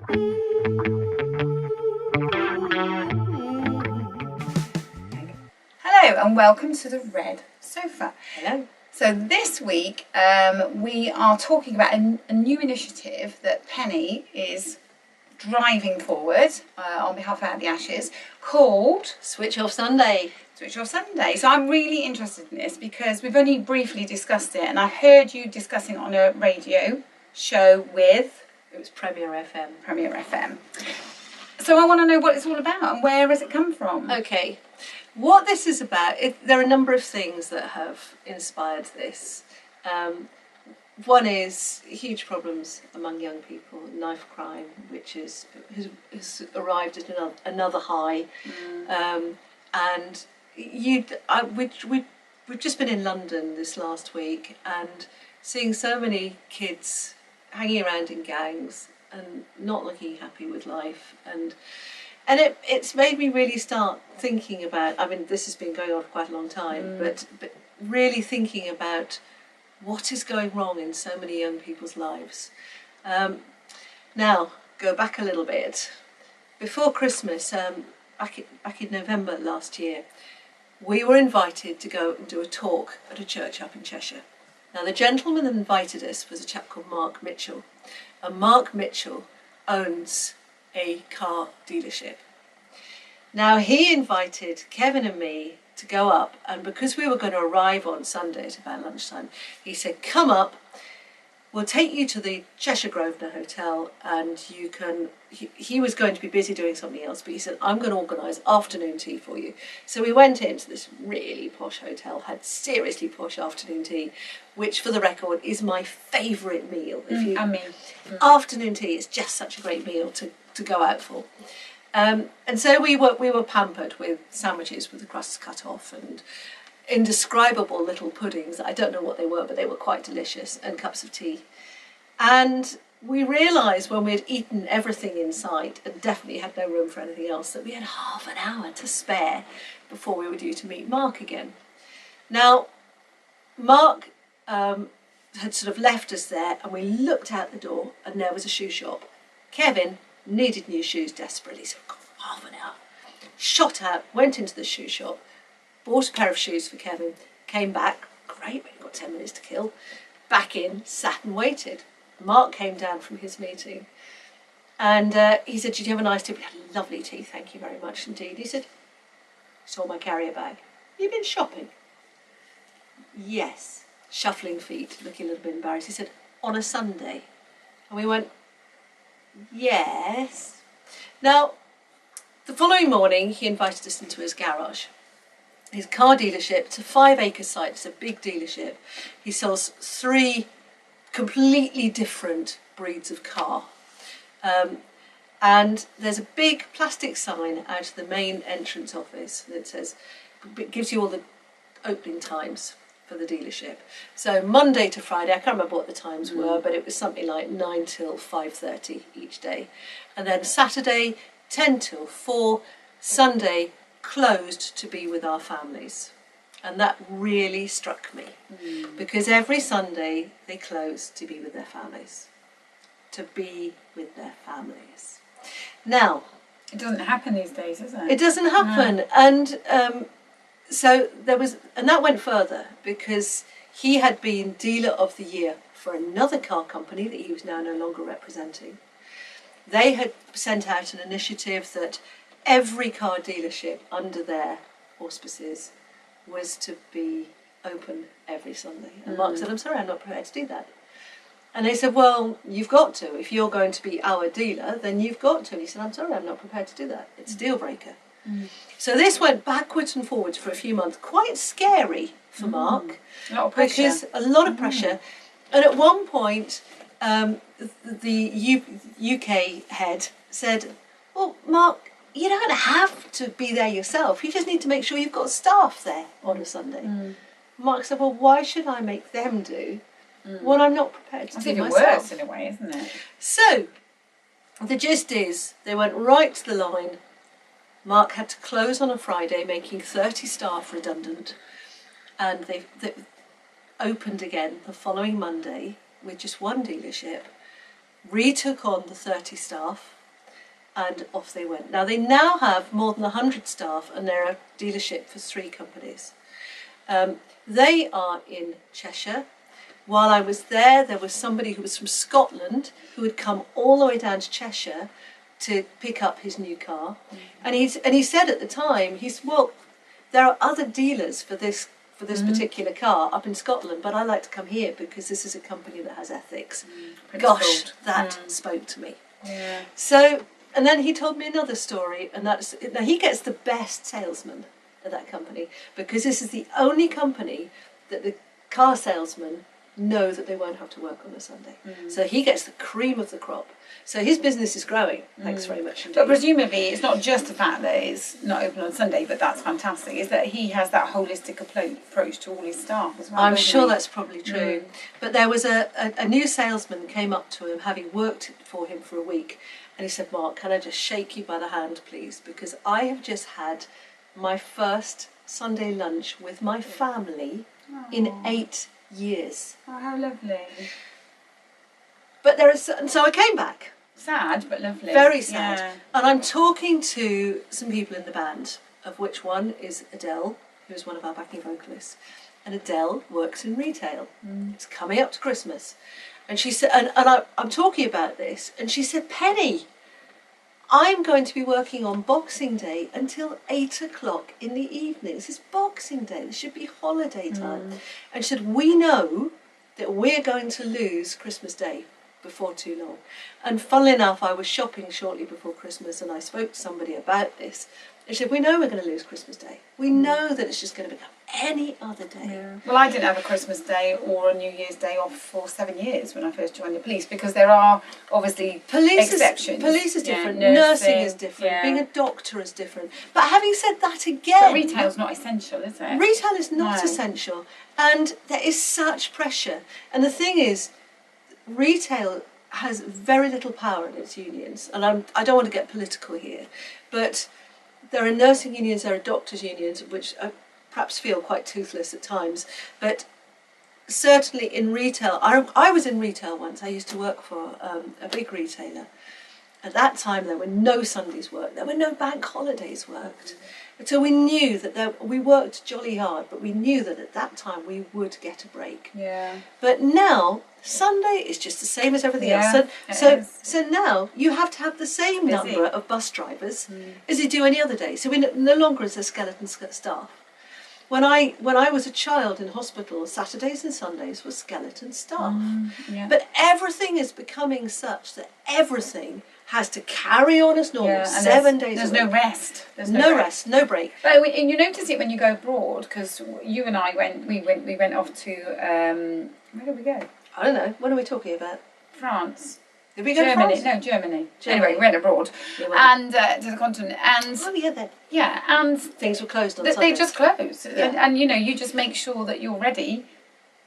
Hello and welcome to the Red Sofa. Hello. So this week we are talking about a new initiative that Penny is driving forward on behalf of Out the Ashes called Switch Off Sunday. Switch Off Sunday. So I'm really interested in this because we've only briefly discussed it and I heard you discussing it on a radio show with... It was Premier FM. Premier FM. So I want to know what it's all about and where has it come from? Okay. What this is about, there are a number of things that have inspired this. One is huge problems among young people, knife crime, which has arrived at another high. And we've just been in London this last week and seeing so many kids hanging around in gangs and not looking happy with life, and it's made me really start thinking about, I mean, this has been going on for quite a long time, but really thinking about what is going wrong in so many young people's lives. Now, go back a little bit. Before Christmas, back in November last year, we were invited to go and do a talk at a church up in Cheshire. Now, the gentleman that invited us was a chap called Mark Mitchell. And Mark Mitchell owns a car dealership. Now, he invited Kevin and me to go up, and because we were going to arrive on Sunday at about lunchtime, he said, come up, we'll take you to the Cheshire Grosvenor Hotel, and you can... He was going to be busy doing something else, but he said, I'm going to organise afternoon tea for you. So we went into this really posh hotel, had seriously posh afternoon tea, which, for the record, is my favourite meal. Afternoon tea is just such a great meal to go out for. And so we were pampered with sandwiches with the crusts cut off and indescribable little puddings. I don't know what they were, but they were quite delicious, and cups of tea. And we realised when we'd eaten everything in sight and definitely had no room for anything else that we had half an hour to spare before we were due to meet Mark again. Now, Mark had sort of left us there, and we looked out the door and there was a shoe shop. Kevin needed new shoes desperately, so we've got half an hour. Shot out, went into the shoe shop, bought a pair of shoes for Kevin, came back, great, we've got 10 minutes to kill, back in, sat and waited. Mark came down from his meeting and he said, did you have a nice tea? We had a lovely tea, thank you very much indeed. He said, saw my carrier bag. You been shopping? Yes. Shuffling feet, looking a little bit embarrassed. He said, on a Sunday? And we went, yes. Now, the following morning, he invited us into his garage. His car dealership, it's a 5-acre site, it's a big dealership. He sells 3 completely different breeds of car. And there's a big plastic sign out of the main entrance office that says, it gives you all the opening times for the dealership. So Monday to Friday, I can't remember what the times were, but it was something like 9 till 5:30 each day. And then Saturday, 10 till 4, Sunday, closed to be with our families. And that really struck me, because every Sunday they close to be with their families. To be with their families. Now, It doesn't happen these days, does it? It doesn't happen. No. And so there was, and that went further, because he had been dealer of the year for another car company that he was now no longer representing. They had sent out an initiative that every car dealership under their auspices was to be open every Sunday. And Mark said, I'm sorry, I'm not prepared to do that. And they said, well, you've got to. If you're going to be our dealer, then you've got to. And he said, I'm sorry, I'm not prepared to do that. It's a deal breaker. So this went backwards and forwards for a few months. Quite scary for Mark. A lot of pressure. Because a lot of pressure. And at one point, the UK head said, well, Mark, you don't have to be there yourself. You just need to make sure you've got staff there on a Sunday. Mark said, well, why should I make them do what I'm not prepared to do myself? It's even worse in a way, isn't it? So, the gist is, they went right to the line. Mark had to close on a Friday, making 30 staff redundant. And they opened again the following Monday with just one dealership. retook on the 30 staff, and off they went. Now they now have more than 100 staff, and they're a dealership for 3 companies. They are in Cheshire. While I was there, there was somebody who was from Scotland who had come all the way down to Cheshire to pick up his new car. And he said at the time, well, there are other dealers for this particular car up in Scotland, but I like to come here because this is a company that has ethics. Gosh, that spoke to me. Yeah. So, and then he told me another story, and that's, now he gets the best salesman at that company because this is the only company that the car salesmen know that they won't have to work on a Sunday. So he gets the cream of the crop. So his business is growing. Thanks very much indeed. But presumably it's not just the fact that it's not open on Sunday, but that's fantastic, is that he has that holistic approach to all his staff as well. I'm sure that's probably true. But there was a new salesman came up to him, having worked for him for a week, and he said, Mark, can I just shake you by the hand, please? Because I have just had my first Sunday lunch with my family in 8 years. Oh, how lovely. But so I came back. Sad, but lovely. Very sad. Yeah. And I'm talking to some people in the band, of which one is Adele, who is one of our backing vocalists. And Adele works in retail. It's coming up to Christmas. And she said, and I'm talking about this, and she said, Penny, I'm going to be working on Boxing Day until 8 o'clock in the evening. This is Boxing Day. This should be holiday time. And she said, we know that we're going to lose Christmas Day before too long. And funnily enough, I was shopping shortly before Christmas and I spoke to somebody about this. And she said, we know we're going to lose Christmas Day. We know that it's just going to become any other day. Yeah. Well, I didn't have a Christmas Day or a New Year's Day off for 7 years when I first joined the police, because there are obviously exceptions. Police is different, Yeah, nursing is different, being a doctor is different. But having said that again... But retail's not essential, is it? Retail is not essential. And there is such pressure. And the thing is, retail has very little power in its unions. And I don't want to get political here, but there are nursing unions, there are doctors' unions, which perhaps feel quite toothless at times. But certainly in retail, I was in retail once. I used to work for a big retailer. At that time, there were no Sundays worked. There were no bank holidays worked. So we knew that we worked jolly hard, but we knew that at that time we would get a break. Yeah. But now, Sunday is just the same as everything else. So now you have to have the same number of bus drivers as you do any other day. So we no longer is there skeleton staff. When I was a child in hospital, Saturdays and Sundays were skeleton staff. But everything is becoming such that everything has to carry on as normal, 7 days a week. There's no rest. There's no rest, no break. But and you notice it when you go abroad, because you and I went off to where did we go? I don't know. What are we talking about? France. Did we go to Germany? France? No, Germany. Anyway, we went abroad and to the continent, and and things were closed on Sunday. They just closed, and you just make sure that you're ready.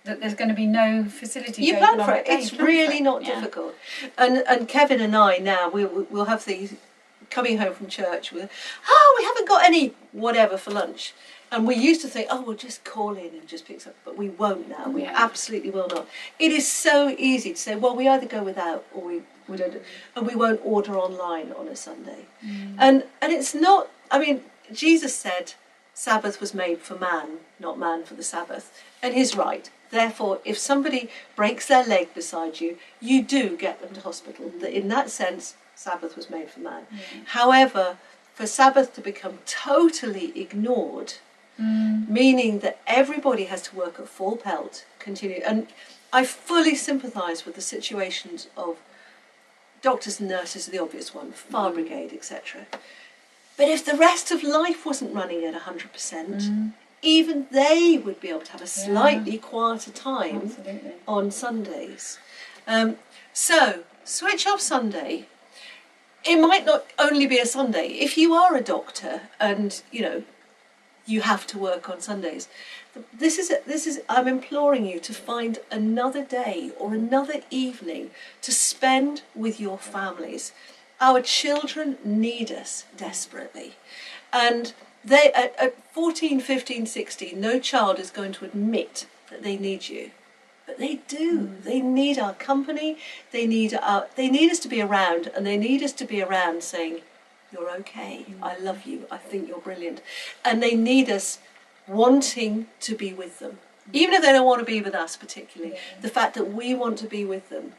That there's going to be no facilities. You plan for it. It's really not difficult. And Kevin and I now we'll have these coming home from church with, we haven't got any whatever for lunch. And we used to think, we'll just call in and just pick up, but we won't now. We absolutely will not. It is so easy to say, well, we either go without or we don't, and we won't order online on a Sunday. And it's not. I mean, Jesus said, Sabbath was made for man, not man for the Sabbath, and he's right. Therefore, if somebody breaks their leg beside you, you do get them to hospital. In that sense, Sabbath was made for man. However, for Sabbath to become totally ignored, meaning that everybody has to work at full pelt, continue. And I fully sympathise with the situations of doctors and nurses, the obvious one, fire brigade, etc. But if the rest of life wasn't running at 100%, even they would be able to have a slightly quieter time on Sundays. So, switch off Sunday. It might not only be a Sunday. If you are a doctor and, you have to work on Sundays, I'm imploring you to find another day or another evening to spend with your families. Our children need us desperately. And they, at 14, 15, 16, no child is going to admit that they need you. But they do. They need our company. They need us to be around, and they need us to be around saying, "You're okay. I love you. I think you're brilliant," and they need us wanting to be with them, even if they don't want to be with us particularly. Yeah. The fact that we want to be with them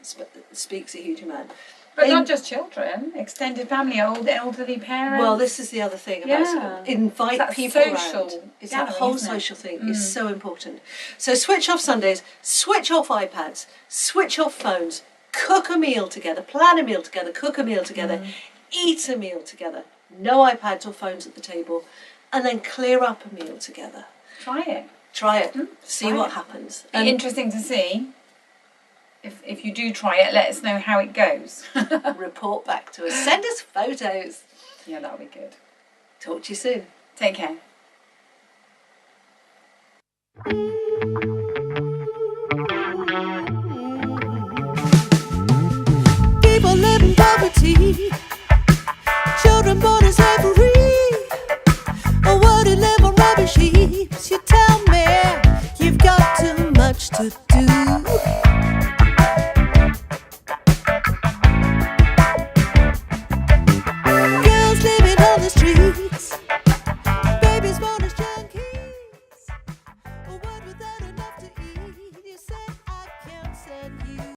speaks a huge amount. But not just children, extended family, elderly parents. Well, this is the other thing about invite people around. It's that whole social thing is so important. So switch off Sundays, switch off iPads, switch off phones, cook a meal together, plan a meal together, cook a meal together, eat a meal together. No iPads or phones at the table, and then clear up a meal together. Try it. Try it. See what happens. Be interesting to see. If you do try it, let us know how it goes. Report back to us. Send us photos. Yeah, that'll be good. Talk to you soon. Take care.